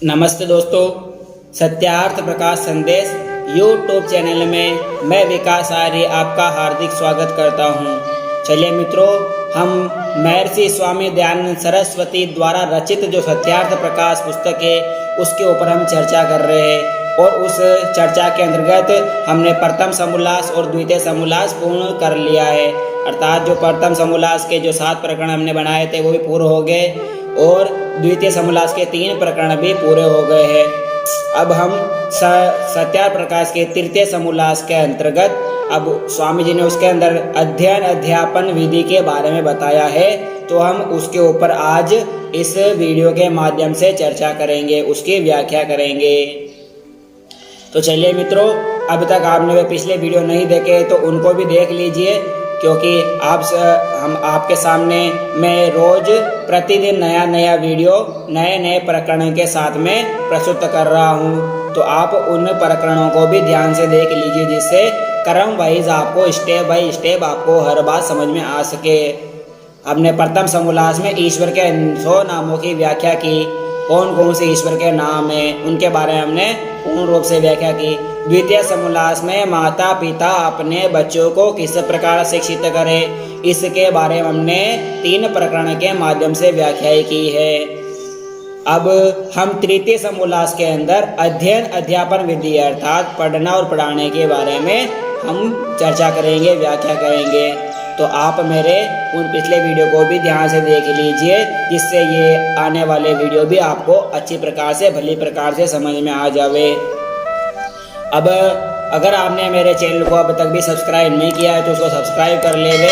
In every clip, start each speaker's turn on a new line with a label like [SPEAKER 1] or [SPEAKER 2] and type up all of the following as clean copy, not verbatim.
[SPEAKER 1] नमस्ते दोस्तों, सत्यार्थ प्रकाश संदेश यूट्यूब चैनल में मैं विकास आर्य आपका हार्दिक स्वागत करता हूं। चलिए मित्रों, हम महर्षि स्वामी दयानंद सरस्वती द्वारा रचित जो सत्यार्थ प्रकाश पुस्तक है उसके ऊपर हम चर्चा कर रहे हैं और उस चर्चा के अंतर्गत हमने प्रथम समोल्लास और द्वितीय समोल्लास पूर्ण कर लिया है। अर्थात जो प्रथम समोल्लास के जो 7 प्रकरण हमने बनाए थे वो भी पूरे हो गए और द्वितीय समोल्लास के 3 प्रकरण भी पूरे हो गए हैं। अब हम सत्यार्थ प्रकाश के तृतीय समोल्लास के अंतर्गत अब स्वामी जी ने उसके अंदर अध्ययन अध्यापन विधि के बारे में बताया है, तो हम उसके ऊपर आज इस वीडियो के माध्यम से चर्चा करेंगे, उसकी व्याख्या करेंगे। तो चलिए मित्रों, अभी तक आपने वे पिछले वीडियो नहीं देखे तो उनको भी देख लीजिए, क्योंकि हम आपके सामने मैं रोज प्रतिदिन नया नया वीडियो नए नए प्रकरण के साथ में प्रस्तुत कर रहा हूं। तो आप उन प्रकरणों को भी ध्यान से देख लीजिए, जिससे क्रम वाइज आपको स्टेप बाय स्टेप आपको हर बात समझ में आ सके। हमने प्रथम समोल्लास में ईश्वर के 100 नामों की व्याख्या की, कौन कौन से ईश्वर के नाम हैं उनके बारे में हमने पूर्ण रूप से व्याख्या की। द्वितीय समोल्लास में माता पिता अपने बच्चों को किस प्रकार शिक्षित करें, इसके बारे में हमने 3 प्रकरण के माध्यम से व्याख्या की है। अब हम तृतीय समोल्लास के अंदर अध्ययन अध्यापन विधि अर्थात पढ़ना और पढ़ाने के बारे में हम चर्चा करेंगे, व्याख्या करेंगे। तो आप मेरे उन पिछले वीडियो को भी ध्यान से देख लीजिए, जिससे ये आने वाले वीडियो भी आपको अच्छी प्रकार से भली प्रकार से समझ में आ जावे। अब अगर आपने मेरे चैनल को अब तक भी सब्सक्राइब नहीं किया है तो उसको सब्सक्राइब कर लेवे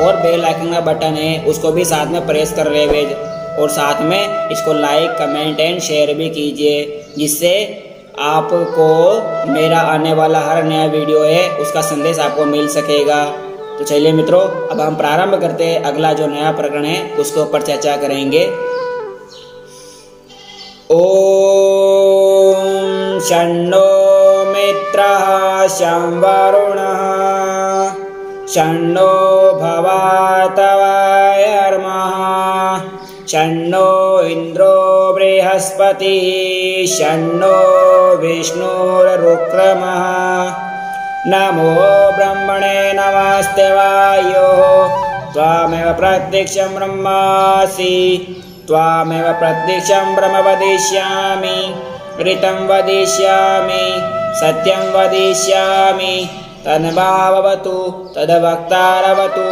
[SPEAKER 1] और बेल आइकन का बटन है उसको भी साथ में प्रेस कर लेवे और साथ में इसको लाइक कमेंट एंड शेयर भी कीजिए, जिससे आपको मेरा आने वाला हर नया वीडियो है उसका संदेश आपको मिल सकेगा। तो चलिए मित्रों, अब हम प्रारंभ करते हैं। अगला जो नया प्रकरण है उसके ऊपर चर्चा करेंगे। ओम शन्नो मित्रः शं वरुणः शन्नो भवातवायर्मः शन्नो इन्द्रो बृहस्पतिः शन्नो विष्णुरुक्रमः नमो ब्रह्मणे नमस्ते वायो त्वामेव प्रत्यक्षं ब्रह्मासि त्वामेव प्रत्यक्षं ब्रह्म वदिष्यामि ऋतं वदिष्यामि सत्यं वदिष्यामि तन्भाववतु तद्वक्तारवतु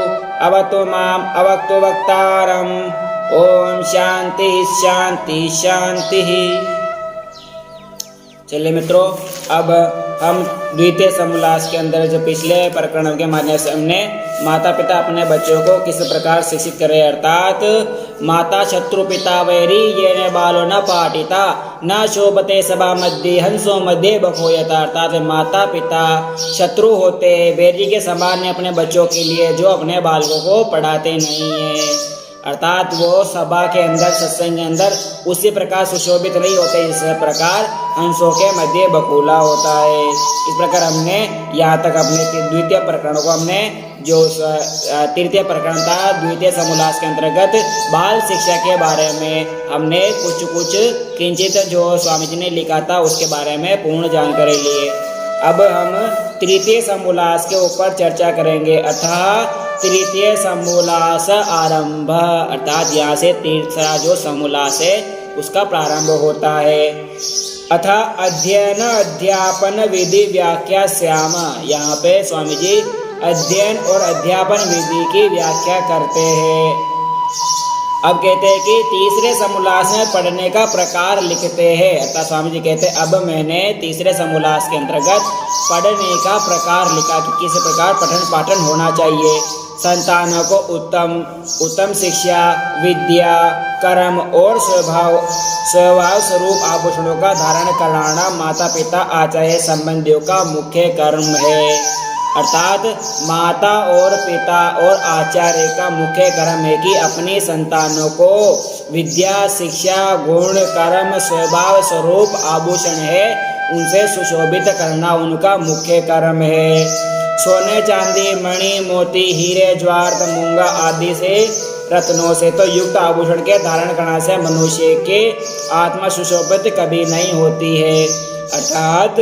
[SPEAKER 1] अवतु माम् अवक्तु वक्तारम्। ओम शांति शांति शांति। चलिए मित्रों, अब हम द्वितीय समोल्लास के अंदर जो पिछले प्रकरणों के माध्यम से हमने माता पिता अपने बच्चों को किस प्रकार शिक्षित करें, अर्थात माता शत्रु पिता वैरी ये न बालो न पाटिता न शोभते सभा मध्य हंसो मध्य बखोयता। अर्थात माता पिता शत्रु होते वैरी के समान अपने बच्चों के लिए जो अपने बालकों को पढ़ाते नहीं है, अर्थात वो सभा के अंदर सत्संग के अंदर उसी प्रकार सुशोभित नहीं होते इस प्रकार हंसों के मध्य बकुला होता है। इस प्रकार हमने यहाँ तक अपने द्वितीय प्रकरण को हमने जो तृतीय प्रकरण था द्वितीय समोल्लास के अंतर्गत बाल शिक्षा के बारे में हमने कुछ किंचित जो स्वामी जी ने लिखा था उसके बारे में पूर्ण जानकारी लिए। अब हम तृतीय समोल्लास के ऊपर चर्चा करेंगे, अर्थात तृतीय समोल्लास आरंभ, अर्थात यहाँ से तीसरा जो समोल्लास है उसका प्रारंभ होता है। अथा अध्ययन अध्यापन विधि व्याख्या श्याम, यहाँ पे स्वामी जी अध्ययन और अध्यापन विधि की व्याख्या करते हैं। अब कहते हैं कि तीसरे समोल्लास में पढ़ने का प्रकार लिखते हैं, अर्थात स्वामी जी कहते हैं अब मैंने तीसरे समोल्लास के अंतर्गत पढ़ने का प्रकार लिखा कि किस प्रकार पठन पाठन होना चाहिए। संतानों को उत्तम शिक्षा विद्या कर्म और स्वभाव स्वरूप आभूषणों का धारण कराना माता पिता आचार्य संबंधियों का मुख्य कर्म है। अर्थात माता और पिता और आचार्य का मुख्य कर्म है कि अपनी संतानों को विद्या शिक्षा गुण कर्म स्वभाव स्वरूप आभूषण है उनसे सुशोभित करना उनका मुख्य कर्म है। सोने चांदी मणि मोती हीरे ज्वार मूंगा आदि से रत्नों से तो युक्त आभूषण के धारण करने से मनुष्य के आत्मा सुशोभित कभी नहीं होती है। अर्थात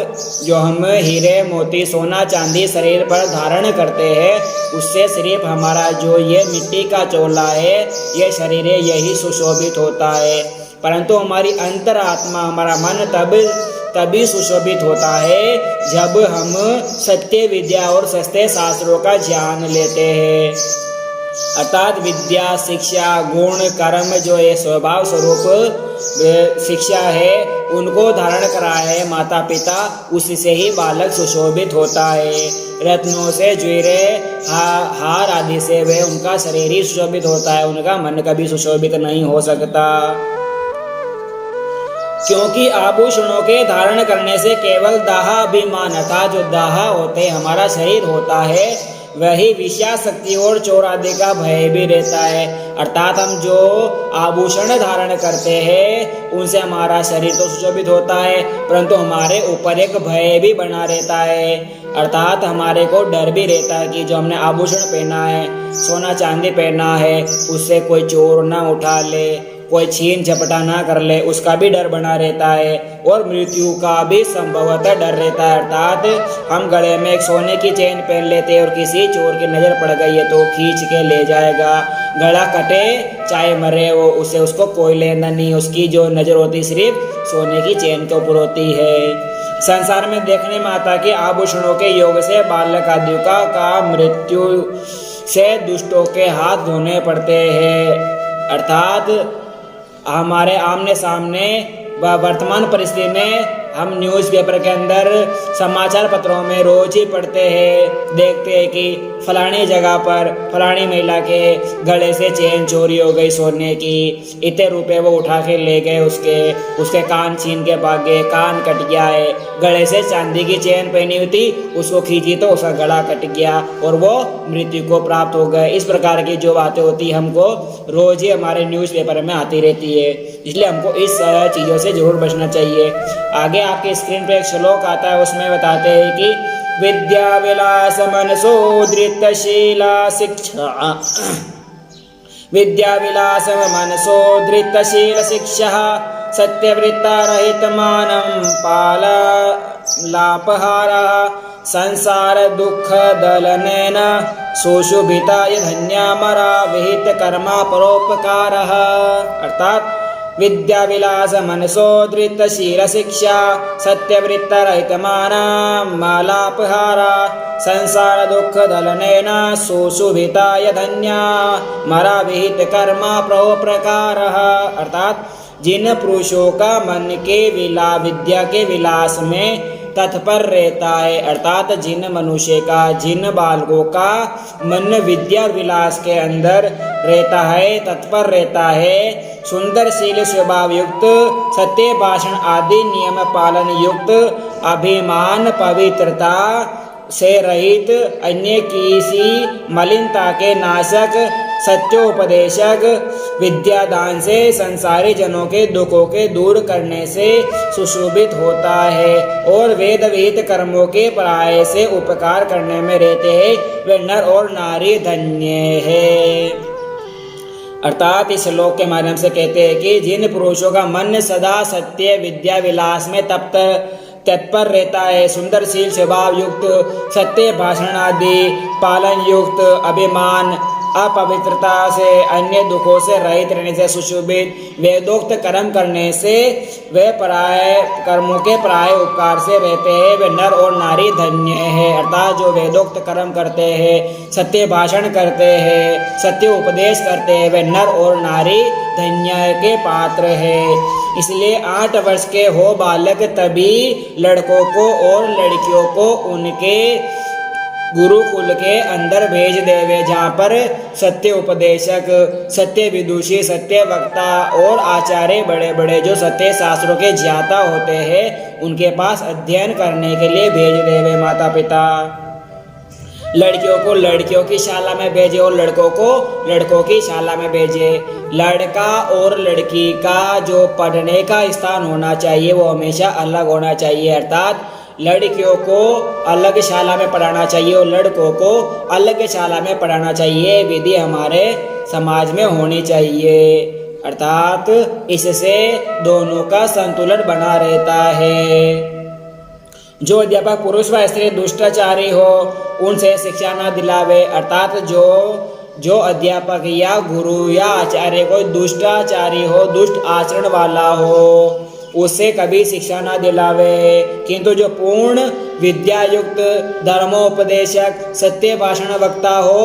[SPEAKER 1] जो हम हीरे मोती सोना चांदी शरीर पर धारण करते हैं, उससे सिर्फ हमारा जो ये मिट्टी का चोला है, ये शरीर है, यही सुशोभित होता है। परंतु हमारी अंतरात्मा, हमारा मन तभी सुशोभित होता है जब हम सत्य विद्या और सत्य शास्त्रों का ज्ञान लेते हैं। अर्थात विद्या, शिक्षा, गुण, कर्म जो ये स्वभाव स्वरूप शिक्षा है, उनको धारण करा है माता पिता, उसी से ही बालक सुशोभित होता है। रत्नों से ज्वेरे हार आदि से वे उनका शरीर ही सुशोभित होता है, उनका मन कभी सुशोभित नहीं हो सकता। क्योंकि आभूषणों के धारण करने से केवल दाह अभिमान था, जो दाह होते हमारा शरीर होता है, वही विषयाशक्ति और चोर आदि का भय भी रहता है। अर्थात हम जो आभूषण धारण करते हैं, उनसे हमारा शरीर तो सुशोभित होता है, परंतु हमारे ऊपर एक भय भी बना रहता है। अर्थात हमारे को डर भी रहता है कि जो हमने आभूषण पहना है, सोना चांदी पहना है, उससे कोई चोर ना उठा ले, कोई छीन झपटा ना कर ले, उसका भी डर बना रहता है, और मृत्यु का भी संभवतः डर रहता है। अर्थात हम गले में एक सोने की चेन पहन लेते हैं और किसी चोर की नज़र पड़ गई है तो खींच के ले जाएगा। गला कटे चाहे मरे वो, उससे उसको कोई लेना नहीं, उसकी जो नज़र होती सिर्फ सोने की चेन के ऊपर होती है। संसार में देखने में आता कि आभूषणों के योग से बालक आदि का मृत्यु से दुष्टों के हाथ धोने पड़ते हैं। अर्थात हमारे आमने सामने वर्तमान परिस्थिति में हम न्यूज़पेपर के अंदर, समाचार पत्रों में रोज ही पढ़ते हैं, देखते हैं कि फलानी जगह पर फलानी महिला के गले से चेन चोरी हो गई सोने की, इतने रुपए वो उठा के ले गए, उसके कान छीन के भाग गए, कान कट गया है। गले से चांदी की चेन पहनी हुई थी, उसको खींची तो उसका गला कट गया और वो मृत्यु को प्राप्त हो गए। इस प्रकार की जो बातें होती हमको रोज ही हमारे न्यूज़पेपर में आती रहती है, इसलिए हमको इस चीज़ों से जरूर बचना चाहिए। आगे आपके स्क्रीन पे एक श्लोक आता है, उसमें बताते हैं कि विद्या विलास मनसोधृतशीला शिक्षा, विद्या विलास मनसोधृतशील शिक्षा, सत्यवृत्ता रहित मानं पालापहारः, संसार दुख दलनेन सुशुभिताय धन्यामरा विहित कर्मा परोपकारः। अर्थात विद्या विलास मनसोधृतशील शिक्षा, सत्यवृत्त रहित मालापहारा, संसार दुख दलनेन सुशुभिताय धन्यामरा विहित कर्मा परोपकारः। अर्थात जिन पुरुषों का मन के विद्या के विलास में तत्पर रहता है, अर्थात जिन मनुष्य का, जिन बालकों का मन विद्या विलास के अंदर रहता है, तत्पर रहता है, सुंदरशील स्वभाव युक्त, सत्य भाषण आदि नियम पालन युक्त, अभिमान पवित्रता से रहित, अन्य किसी मलिनता के नाशक, सत्योपदेशक, विद्यादान से संसारी जनों के दुखों के दूर करने से सुशोभित होता है, और वेद विहित कर्मों के पराये से उपकार करने में रहते हैं, वे नर और नारी धन्य है। अर्थात इस श्लोक के माध्यम से कहते हैं कि जिन पुरुषों का मन सदा सत्य विद्या विलास में तत्पर रहता है, सुंदरशील स्वभाव युक्त, सत्य भाषण आदि पालन युक्त, अभिमान अपवित्रता से, अन्य दुखों से रहित रहने से, सुशोभित वेदोक्त कर्म करने से, वे पराये कर्मों के पराये उपकार से रहते हैं, वे नर और नारी धन्य है। अर्थात जो वेदोक्त कर्म करते हैं, सत्य भाषण करते हैं, सत्य उपदेश करते हैं, वे नर और नारी धन्य के पात्र है। इसलिए 8 वर्ष के हो बालक तभी लड़कों को और लड़कियों को उनके गुरुकुल के अंदर भेज देवे, जहाँ पर सत्य उपदेशक, सत्य विदुषी, सत्य वक्ता और आचार्य बड़े बड़े जो सत्य शास्त्रों के ज्ञाता होते हैं, उनके पास अध्ययन करने के लिए भेज देवे माता पिता। लड़कियों को लड़कियों की शाला में भेजे और लड़कों को लड़कों की शाला में भेजे। लड़का और लड़की का जो पढ़ने का स्थान होना चाहिए वो हमेशा अलग होना चाहिए। अर्थात लड़कियों को अलग शाला में पढ़ाना चाहिए और लड़कों को अलग शाला में पढ़ाना चाहिए। विधि हमारे समाज में होनी चाहिए, अर्थात इससे दोनों का संतुलन बना रहता है। जो अध्यापक पुरुष व स्त्री दुष्टाचारी हो उनसे शिक्षा न दिलावे, अर्थात जो अध्यापक या गुरु या आचार्य कोई दुष्टाचारी हो, दुष्ट आचरण वाला हो, उसे कभी शिक्षा न दिलावे। किंतु जो पूर्ण विद्या युक्त धर्मोपदेशक सत्य भाषण वक्ता हो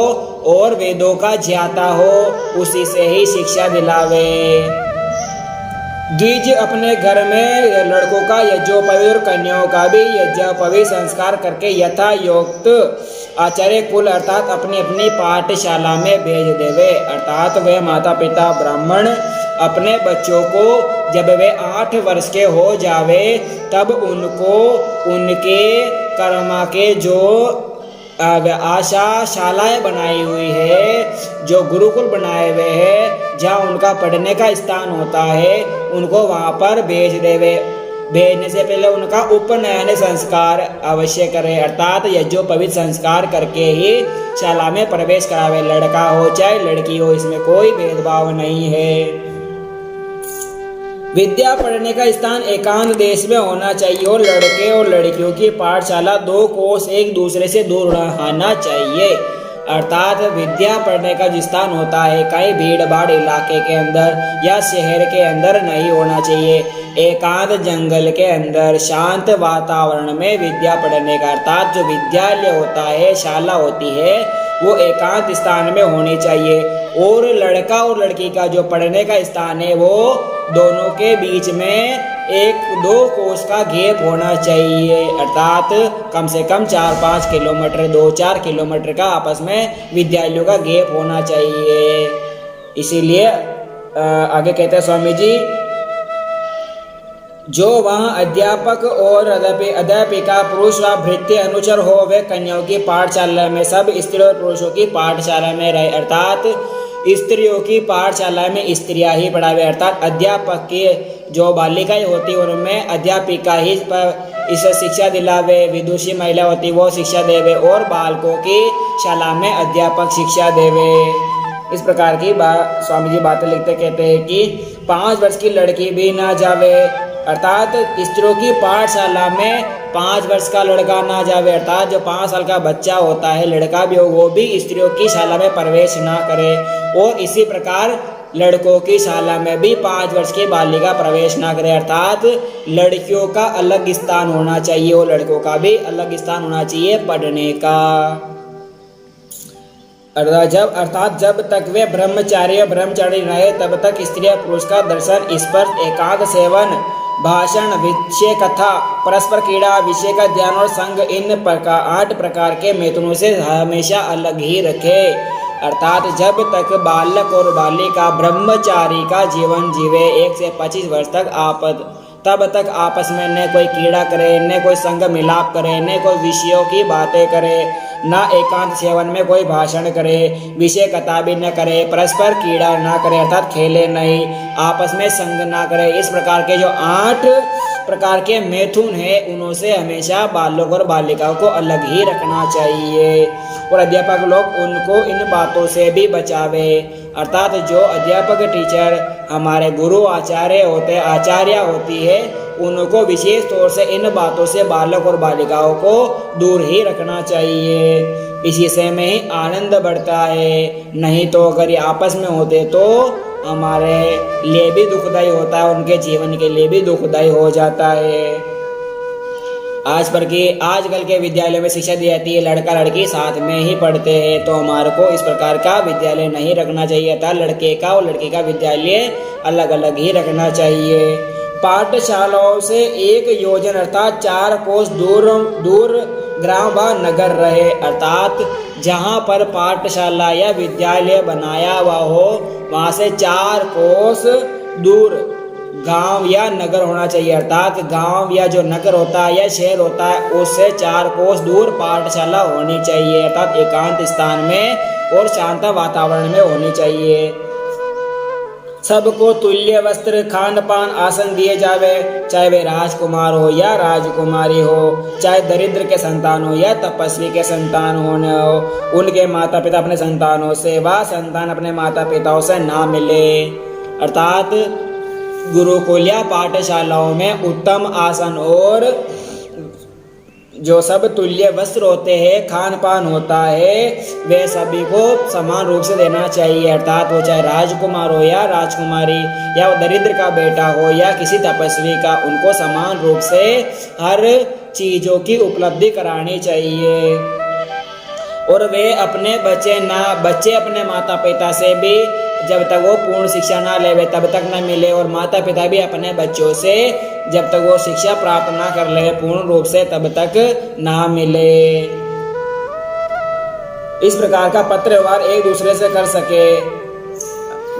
[SPEAKER 1] और वेदों का ज्ञाता हो, उसी से ही शिक्षा दिलावे। द्विज अपने घर में लड़कों का यज्ञोपवीत और कन्याओं का भी यज्ञोपवीत संस्कार करके यथा योक्त आचार्य कुल अर्थात अपनी अपनी पाठशाला में भेज देवे, अर्थात वे माता पिता ब्राह्मण अपने बच्चों को जब वे 8 वर्ष के हो जावे तब उनको उनके कर्मा के जो आशा शालाएं बनाई हुई है, जो गुरुकुल बनाए हुए हैं, जहाँ उनका पढ़ने का स्थान होता है, उनको वहाँ पर भेज देवे। भेजने से पहले उनका उपनयन संस्कार अवश्य करें, अर्थात यज्ञोपवीत संस्कार करके ही शाला में प्रवेश करावे। लड़का हो चाहे लड़की हो, इसमें कोई भेदभाव नहीं है। विद्या पढ़ने का स्थान एकांत देश में होना चाहिए और लड़के और लड़कियों की पाठशाला 2 कोस एक दूसरे से दूर रहना चाहिए, अर्थात विद्या पढ़ने का जो स्थान होता है कहीं भीड़ भाड़ इलाके के अंदर या शहर के अंदर नहीं होना चाहिए। एकांत जंगल के अंदर शांत वातावरण में विद्या पढ़ने का, अर्थात जो विद्यालय होता है, शाला होती है, वो एकांत स्थान में होनी चाहिए। और लड़का और लड़की का जो पढ़ने का स्थान है वो दोनों के बीच में 1-2 कोस का गैप होना चाहिए, अर्थात कम से कम 4-5 किलोमीटर 2-4 किलोमीटर का आपस में विद्यालयों का गैप होना चाहिए। इसीलिए आगे कहते हैं स्वामी जी, जो वहाँ अध्यापक और अध्यापिका पुरुष व भृत्य अनुचर हो वे कन्याओं की पाठशाला में सब स्त्रियों और पुरुषों की पाठशाला में रहे, अर्थात स्त्रियों की पाठशाला में स्त्रियां ही पढ़ावे, अर्थात अध्यापक की जो बालिकाएं होती उनमें अध्यापिका ही इस शिक्षा दिलावे, विदुषी महिला होती वो शिक्षा देवे और बालकों की शाला में अध्यापक शिक्षा देवे। इस प्रकार की स्वामी जी बातें लिखते कहते हैं कि 5 वर्ष की लड़की भी ना जावे, अर्थात स्त्रियों की पाठशाला में 5 वर्ष का लड़का ना जावे, अर्थात जो 5 साल का बच्चा होता है लड़का भी हो वो भी स्त्रियों की शाला में प्रवेश ना करे। और इसी प्रकार लड़कों की शाला में भी 5 वर्ष की बालिका प्रवेश ना करे, अर्थात लड़कियों का अलग स्थान होना चाहिए और लड़कों का भी अलग स्थान होना चाहिए पढ़ने का। अर्थात जब तक वे ब्रह्मचारी रहे तब तक स्त्री पुरुष का दर्शन, स्पर्श, एकांत सेवन, भाषण, विषय कथा, परस्पर क्रीड़ा, विषय का ध्यान और संग, इन 8 प्रकार के मैथुनों से हमेशा अलग ही रखे, अर्थात जब तक बालक और बालिका ब्रह्मचारी का जीवन जीवे 1 से 25 वर्ष तब तक आपस में न कोई क्रीड़ा करे, न कोई संग मिलाप करे, न कोई विषयों की बातें करे, न एकांत सेवन में कोई भाषण करे, विषय कथा भी न करे, परस्पर क्रीड़ा ना करे, अर्थात खेले नहीं, आपस में संग ना करे। इस प्रकार के जो 8 प्रकार के मैथुन है उनों से हमेशा बालक और बालिकाओं को अलग ही रखना चाहिए और अध्यापक लोग उनको इन बातों से भी बचावे, अर्थात जो अध्यापक टीचर हमारे गुरु आचार्य होती है उनको विशेष तौर से इन बातों से बालक और बालिकाओं को दूर ही रखना चाहिए। इसी से में ही आनंद बढ़ता है, नहीं तो अगर ये आपस में होते तो हमारे लिए भी दुखदायी होता है, उनके जीवन के लिए भी दुखदायी हो जाता है। आजकल के विद्यालय में शिक्षा दी जाती है लड़का लड़की साथ में ही पढ़ते हैं, तो हमारे को इस प्रकार का विद्यालय नहीं रखना चाहिए था, लड़के का और लड़की का विद्यालय अलग अलग ही रखना चाहिए। पाठशालाओं से एक योजन अर्थात 4 कोस दूर ग्राम व नगर रहे, अर्थात जहाँ पर पाठशाला या विद्यालय बनाया हुआ हो वहाँ से 4 कोस दूर गांव या नगर होना चाहिए, अर्थात गांव या जो नगर होता है या शहर होता है उससे 4 कोस दूर पाठशाला होनी चाहिए, अर्थात एकांत स्थान में और शांत वातावरण में होनी चाहिए। सबको तुल्य वस्त्र, खान पान, आसन दिए जावे, चाहे वे राजकुमार हो या राजकुमारी हो, चाहे दरिद्र के संतान हो या तपस्वी के संतान होने हो। उनके माता पिता अपने संतानों से व संतान अपने माता पिताओं से ना मिले। अर्थात गुरुकुल या पाठशालाओं में उत्तम आसन और जो सब तुल्य वस्त्र होते हैं, खान पान होता है, वे सभी को समान रूप से देना चाहिए। अर्थात वो चाहे राजकुमार हो या राजकुमारी, या वो दरिद्र का बेटा हो या किसी तपस्वी का, उनको समान रूप से हर चीजों की उपलब्धि करानी चाहिए। और वे अपने बच्चे अपने माता पिता से भी जब तक वो पूर्ण शिक्षा ना लेवे तब तक न मिले, और माता पिता भी अपने बच्चों से जब तक वो शिक्षा प्राप्त ना कर ले पूर्ण रूप से तब तक ना मिले। इस प्रकार का पत्र व्यवहार एक दूसरे से कर सके,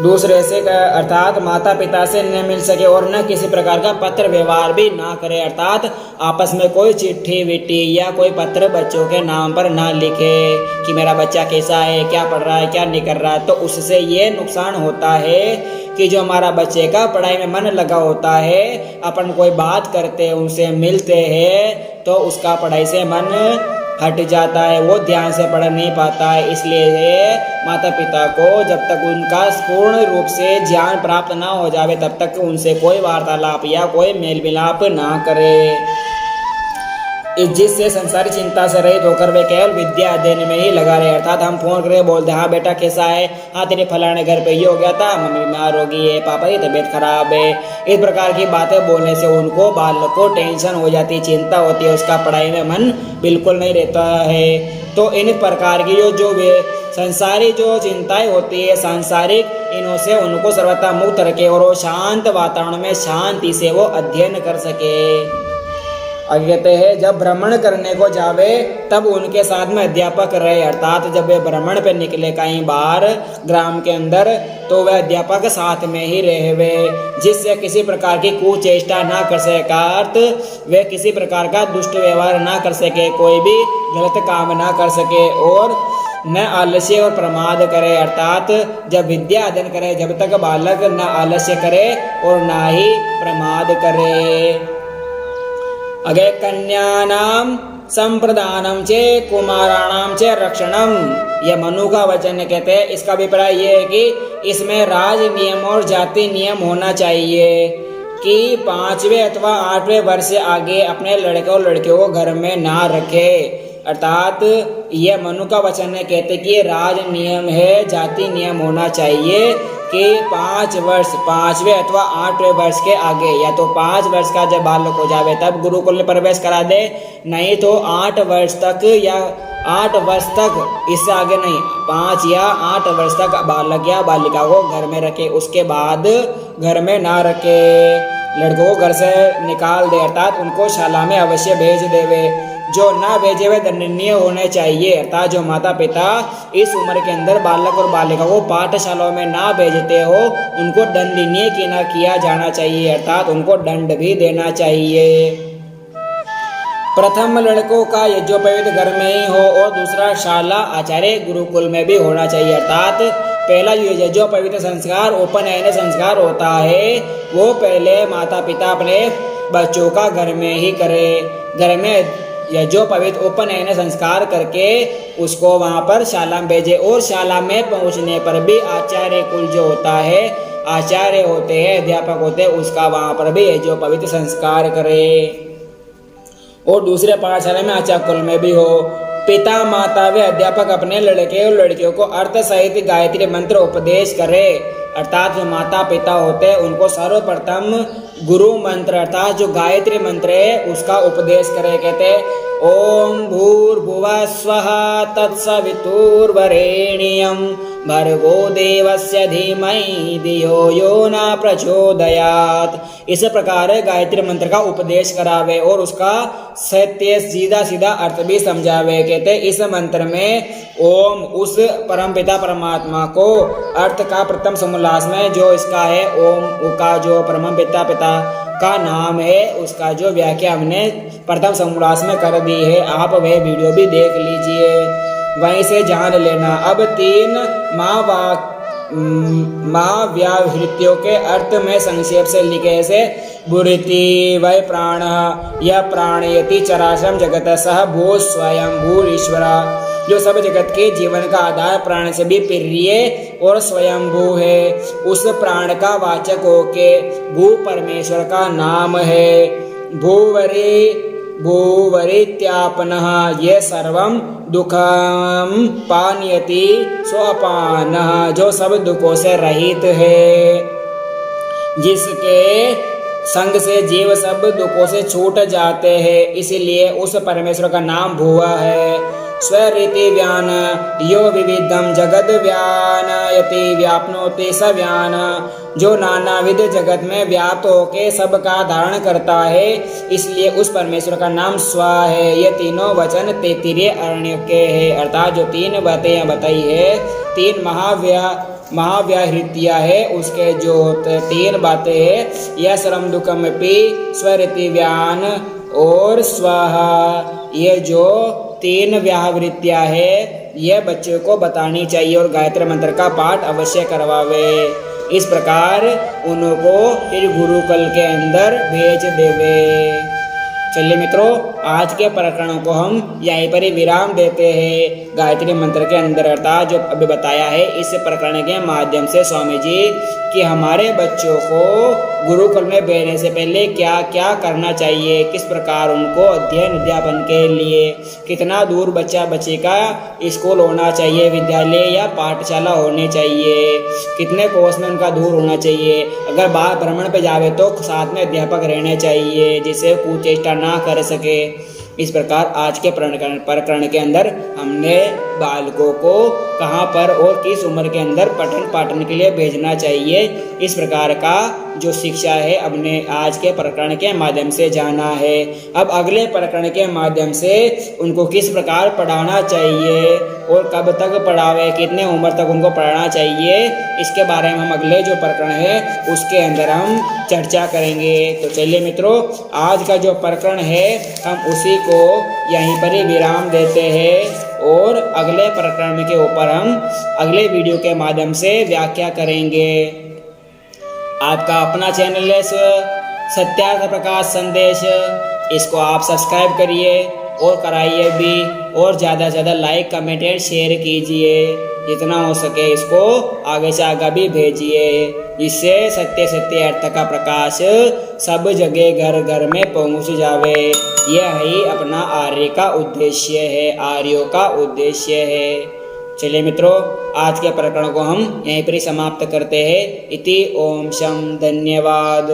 [SPEAKER 1] दूसरे से अर्थात माता पिता से न मिल सके और न किसी प्रकार का पत्र व्यवहार भी ना करे। अर्थात आपस में कोई चिट्ठी विट्ठी या कोई पत्र बच्चों के नाम पर ना लिखे कि मेरा बच्चा कैसा है, क्या पढ़ रहा है, क्या नहीं कर रहा है। तो उससे ये नुकसान होता है कि जो हमारा बच्चे का पढ़ाई में मन लगा होता है, अपन कोई बात करते हैं, उनसे मिलते हैं, तो उसका पढ़ाई से मन हट जाता है, वो ध्यान से पढ़ नहीं पाता है। इसलिए माता पिता को जब तक उनका पूर्ण रूप से ज्ञान प्राप्त ना हो जावे तब तक उनसे कोई वार्तालाप या कोई मेल मिलाप ना करे, जिससे संसारी चिंता से रहित होकर वे केवल विद्या अध्ययन में ही लगा रहे। अर्थात हम फोन करके बोलते हैं, हाँ बेटा कैसा है, हाँ तेरे फलाने घर पे ये हो गया था, मम्मी बीमार हो गई है, पापा की तबीयत खराब है। इस प्रकार की बातें बोलने से उनको बालक को टेंशन हो जाती है, चिंता होती है, उसका पढ़ाई में मन बिल्कुल नहीं रहता है। तो इन प्रकार की जो वे संसारी जो चिंताएं होती है, सांसारिक, इनों से उनको सर्वथा मुक्त रखे और वो शांत वातावरण में शांति से वो अध्ययन कर सके। आगे कहते हैं, जब भ्रमण करने को जावे तब उनके साथ में अध्यापक रहे। अर्थात जब वे भ्रमण पे निकले कहीं बाहर ग्राम के अंदर, तो वह अध्यापक साथ में ही रहे वे, जिससे किसी प्रकार की कुचेष्टा ना कर सके, अर्थ वे किसी प्रकार का दुष्ट व्यवहार ना कर सके, कोई भी गलत काम ना कर सके और न आलस्य और प्रमाद करे। अर्थात जब विद्या अध्ययन करे जब तक बालक न आलस्य करे और ना ही प्रमाद करे। अगे कन्यानाम संप्रदानम चे कुमाराणाम चे रक्षणम, यह मनु का वचन कहते हैं। इसका अभिप्राय ये है कि इसमें राज नियम और जाति नियम होना चाहिए कि 5वें अथवा 8वें वर्ष से आगे अपने लड़के और लड़कियों को घर में ना रखे। अर्थात यह मनु का वचन है, कहते कि राज नियम है, जाति नियम होना चाहिए कि 5 वर्ष 5वें अथवा 8वें वर्ष के आगे, या तो 5 वर्ष का जब बालक हो जावे तब गुरुकुल में प्रवेश करा दे, नहीं तो 8 वर्ष तक या 8 वर्ष तक, इससे आगे नहीं, 5 या 8 वर्ष तक बालक या बालिका को घर में रखे, उसके बाद घर में ना रखे, लड़कों को घर से निकाल दे। अर्थात उनको शाला में अवश्य भेज देवे, जो ना भेजे वे दंडनीय होने चाहिए। अर्थात जो माता पिता इस उम्र के अंदर बालक और बालिका को पाठशालाओं में ना भेजते हो उनको दंडनीय किया जाना चाहिए, अर्थात उनको दंड भी देना चाहिए। प्रथम लड़कों का यज्ञोपवीत घर में ही हो और दूसरा शाला आचार्य गुरुकुल में भी होना चाहिए। अर्थात पहला जो यज्ञोपवीत संस्कार उपनयन संस्कार होता है वो पहले माता पिता अपने बच्चों का घर में ही करे, घर में यज्ञोपवीत उपनयन संस्कार करके उसको वहाँ पर शाला में भेजे, और शाला में पहुँचने पर भी आचार्य कुल जो होता है, आचार्य होते हैं, अध्यापक होते हैं, उसका वहाँ पर भी यज्ञोपवीत संस्कार करे। और दूसरे पाठशाला में आचार्य कुल में भी हो। पिता माता व अध्यापक अपने लड़के और लड़कियों को अर्थ सहित गायत्री मंत्र उपदेश करे। अर्थात जो माता पिता होते हैं उनको सर्वप्रथम गुरु मंत्र अर्थात जो गायत्री मंत्र है उसका उपदेश करे। कहते ओम भूर्भुवः स्वः तत्सवितुर्वरेण्यं भर्गो देवस्य धीमहि धियो यो न प्रचोदयात्। इस प्रकार गायत्री मंत्र का उपदेश करावे और उसका सत्य सीधा सीधा अर्थ भी समझावे। कहते इस मंत्र में ओम उस परमपिता परमात्मा को अर्थ का प्रथम समोल्लास में जो इसका है ओम का जो परमपिता पिता का नाम है उसका जो व्याख्या हमने प्रथम समोल्लास में कर दी है, आप वह वीडियो भी देख लीजिए, वहीं से जान लेना। अब 3 महाव्याहृतियों के अर्थ में संक्षेप से लिखे से बुद्धि वै प्राण यह प्राणयति चराचरम जगत सह भू स्वयं भू ईश्वर, जो सब जगत के जीवन का आधार प्राण से भी प्रिय और स्वयंभू है, उस प्राण का वाचक होके भू परमेश्वर का नाम है। भूवरित्यापनः ये सर्वं दुखम पानयति स्वपानः, जो सब दुखों से रहित है, जिसके संग से जीव सब दुखों से छूट जाते हैं, इसलिए उस परमेश्वर का नाम भुवा है। स्वरीति व्यान यो विविधम जगद व्यानयति व्याप्नोति स व्यान, जो नानाविध जगत में व्याप्त होके सबका धारण करता है, इसलिए उस परमेश्वर का नाम स्व है। ये तीनों वचन तैत्तिरीय अरण्य के हैं, अर्थात जो तीन बातें बताई है, तीन महाव्याहृतियाँ है, उसके जो तीन बातें हैं, यह श्रम दुखमपि स्वरीति व्यान और स्वः, ये जो तीन व्याहृतियाँ है, यह बच्चों को बतानी चाहिए और गायत्री मंत्र का पाठ अवश्य करवावे। इस प्रकार उनको फिर गुरुकुल के अंदर भेज देवे। चलिए मित्रों, आज के प्रकरणों को हम यहीं पर ही विराम देते हैं। गायत्री मंत्र के अंदर अर्थात जो अभी बताया है, इस प्रकरण के माध्यम से स्वामी जी कि हमारे बच्चों को गुरुकुल में भेजने से पहले क्या क्या करना चाहिए, किस प्रकार उनको अध्ययन अध्यापन के लिए कितना दूर बच्चा बच्ची का स्कूल होना चाहिए, विद्यालय या पाठशाला होनी चाहिए, कितने कोस में उनका दूर होना चाहिए, अगर बाहर भ्रमण पे जावे तो साथ में अध्यापक रहने चाहिए जिससे कुचेष्टा ना कर सके। इस प्रकार आज के प्रकरण के अंदर हमने बालकों को कहाँ पर और किस उम्र के अंदर पठन पाठन के लिए भेजना चाहिए, इस प्रकार का जो शिक्षा है हमने आज के प्रकरण के माध्यम से जाना है। अब अगले प्रकरण के माध्यम से उनको किस प्रकार पढ़ाना चाहिए और कब तक पढ़ावे, कितने उम्र तक उनको पढ़ाना चाहिए, इसके बारे में हम अगले जो प्रकरण है उसके अंदर हम चर्चा करेंगे। तो चलिए मित्रों, आज का जो प्रकरण है हम उसी को यहीं पर ही विराम देते हैं और अगले प्रकरण के ऊपर हम अगले वीडियो के माध्यम से व्याख्या करेंगे। आपका अपना चैनल है सत्यार्थ प्रकाश संदेश, इसको आप सब्सक्राइब करिए और कराइए भी, और ज़्यादा से ज़्यादा लाइक कमेंट एंड शेयर कीजिए, जितना हो सके इसको आगे से आगे भी भेजिए, जिससे सत्य सत्य अर्थ का प्रकाश सब जगह घर घर में पहुंच जावे। यह ही अपना आर्य का उद्देश्य है, आर्यों का उद्देश्य है। चलिए मित्रों, आज के प्रकरण को हम यहीं पर ही समाप्त करते हैं। इति ओम शम, धन्यवाद।